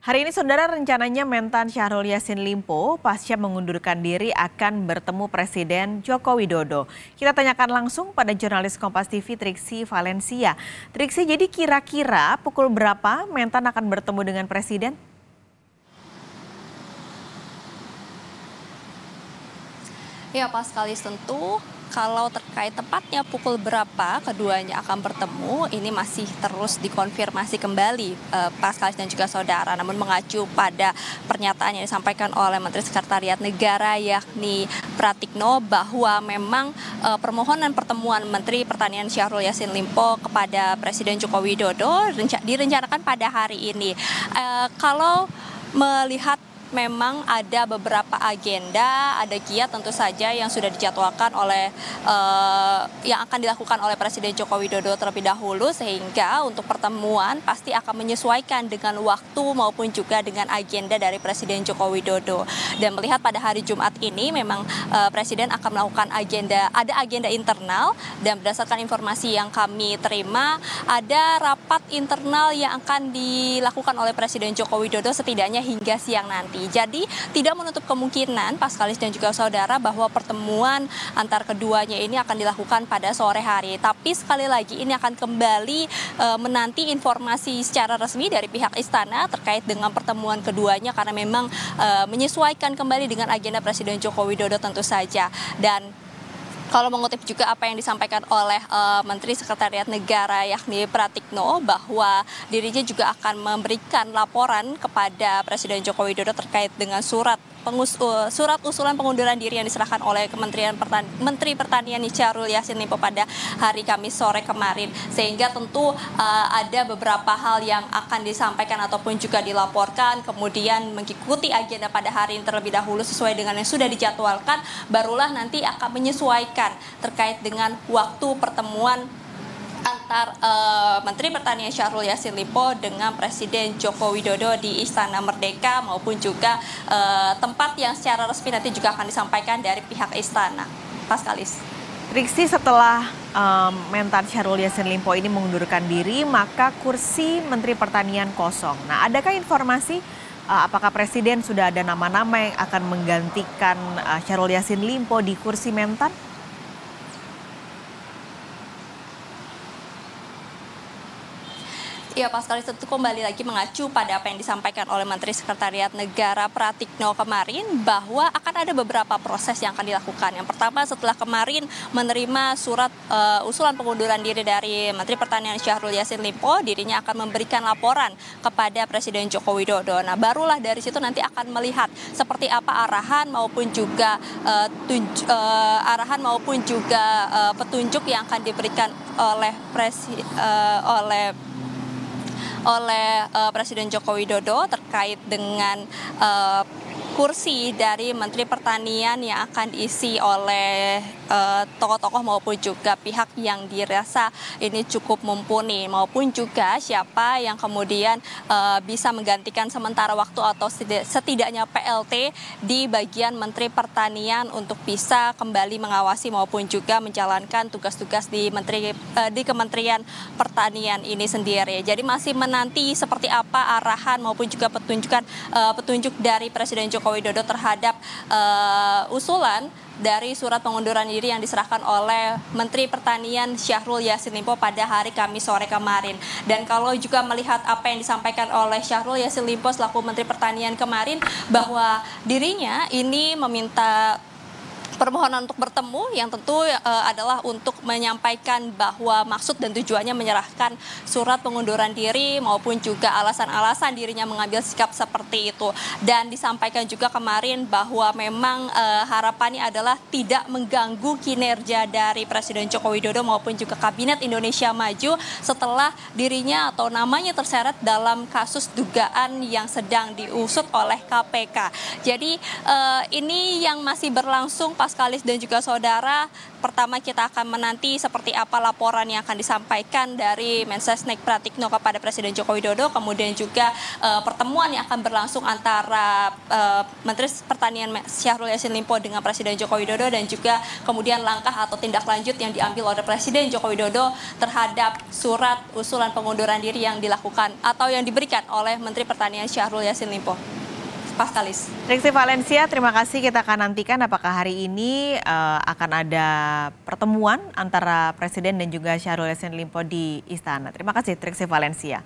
Hari ini saudara rencananya Mentan Syahrul Yassin Limpo pasca mengundurkan diri akan bertemu Presiden Joko Widodo. Kita tanyakan langsung pada jurnalis Kompas TV Triksi Valencia. Triksi, jadi kira-kira pukul berapa Mentan akan bertemu dengan Presiden? Ya, Pak Skalis, tentu kalau terkait tepatnya pukul berapa keduanya akan bertemu, ini masih terus dikonfirmasi kembali Pak Skalis dan juga saudara. Namun mengacu pada pernyataan yang disampaikan oleh Menteri Sekretariat Negara yakni Pratikno bahwa memang permohonan pertemuan Menteri Pertanian Syahrul Yassin Limpo kepada Presiden Joko Widodo direncanakan pada hari ini. Kalau melihat memang ada beberapa agenda, ada giat tentu saja yang sudah dijadwalkan oleh yang akan dilakukan oleh Presiden Joko Widodo terlebih dahulu, sehingga untuk pertemuan pasti akan menyesuaikan dengan waktu maupun juga dengan agenda dari Presiden Joko Widodo. Dan melihat pada hari Jumat ini memang Presiden akan melakukan ada agenda internal, dan berdasarkan informasi yang kami terima ada rapat internal yang akan dilakukan oleh Presiden Joko Widodo setidaknya hingga siang nanti. Jadi tidak menutup kemungkinan Pak Skalis dan juga saudara bahwa pertemuan antar keduanya ini akan dilakukan pada sore hari. Tapi sekali lagi ini akan kembali menanti informasi secara resmi dari pihak istana terkait dengan pertemuan keduanya, karena memang menyesuaikan kembali dengan agenda Presiden Joko Widodo tentu saja. Dan kalau mengutip juga apa yang disampaikan oleh Menteri Sekretariat Negara yakni Pratikno, bahwa dirinya juga akan memberikan laporan kepada Presiden Joko Widodo terkait dengan surat usulan pengunduran diri yang diserahkan oleh Menteri Pertanian Syahrul Yassin Limpo pada hari Kamis sore kemarin. Sehingga tentu ada beberapa hal yang akan disampaikan ataupun juga dilaporkan, kemudian mengikuti agenda pada hari ini terlebih dahulu sesuai dengan yang sudah dijadwalkan, barulah nanti akan menyesuaikan terkait dengan waktu pertemuan antar Menteri Pertanian Syahrul Yassin Limpo dengan Presiden Joko Widodo di Istana Merdeka, maupun juga tempat yang secara resmi nanti juga akan disampaikan dari pihak istana. Pak Skalis. Triksi, setelah Mentan Syahrul Yassin Limpo ini mengundurkan diri, maka kursi Menteri Pertanian kosong. Nah, adakah informasi apakah Presiden sudah ada nama-nama yang akan menggantikan Syahrul Yassin Limpo di kursi Mentan? Ya, Pak Skalis, tentu kembali lagi mengacu pada apa yang disampaikan oleh Menteri Sekretariat Negara Pratikno kemarin, bahwa akan ada beberapa proses yang akan dilakukan. Yang pertama, setelah kemarin menerima surat usulan pengunduran diri dari Menteri Pertanian Syahrul Yassin Limpo, dirinya akan memberikan laporan kepada Presiden Joko Widodo. Nah, barulah dari situ nanti akan melihat seperti apa arahan maupun juga petunjuk yang akan diberikan oleh Presiden Joko Widodo terkait dengan kursi dari Menteri Pertanian yang akan diisi oleh tokoh-tokoh maupun juga pihak yang dirasa ini cukup mumpuni, maupun juga siapa yang kemudian bisa menggantikan sementara waktu atau setidaknya PLT di bagian Menteri Pertanian untuk bisa kembali mengawasi maupun juga menjalankan tugas-tugas di Kementerian Pertanian ini sendiri. Jadi masih menanti seperti apa arahan maupun juga petunjuk dari Presiden Joko Widodo terhadap usulan dari surat pengunduran diri yang diserahkan oleh Menteri Pertanian Syahrul Yassin Limpo pada hari Kamis sore kemarin. Dan kalau juga melihat apa yang disampaikan oleh Syahrul Yassin Limpo selaku Menteri Pertanian kemarin, bahwa dirinya ini meminta permohonan untuk bertemu yang tentu adalah untuk menyampaikan bahwa maksud dan tujuannya menyerahkan surat pengunduran diri maupun juga alasan-alasan dirinya mengambil sikap seperti itu. Dan disampaikan juga kemarin bahwa memang harapannya adalah tidak mengganggu kinerja dari Presiden Joko Widodo maupun juga Kabinet Indonesia Maju setelah dirinya atau namanya terseret dalam kasus dugaan yang sedang diusut oleh KPK. Jadi ini yang masih berlangsung Paskalis dan juga saudara, pertama kita akan menanti seperti apa laporan yang akan disampaikan dari Mensesnek Pratikno kepada Presiden Joko Widodo, kemudian juga pertemuan yang akan berlangsung antara Menteri Pertanian Syahrul Yassin Limpo dengan Presiden Joko Widodo, dan juga kemudian langkah atau tindak lanjut yang diambil oleh Presiden Joko Widodo terhadap surat usulan pengunduran diri yang dilakukan atau yang diberikan oleh Menteri Pertanian Syahrul Yassin Limpo. Paskalis. Triksi Valencia, terima kasih. Kita akan nantikan apakah hari ini akan ada pertemuan antara Presiden dan juga Syahrul Yassin Limpo di Istana. Terima kasih Triksi Valencia.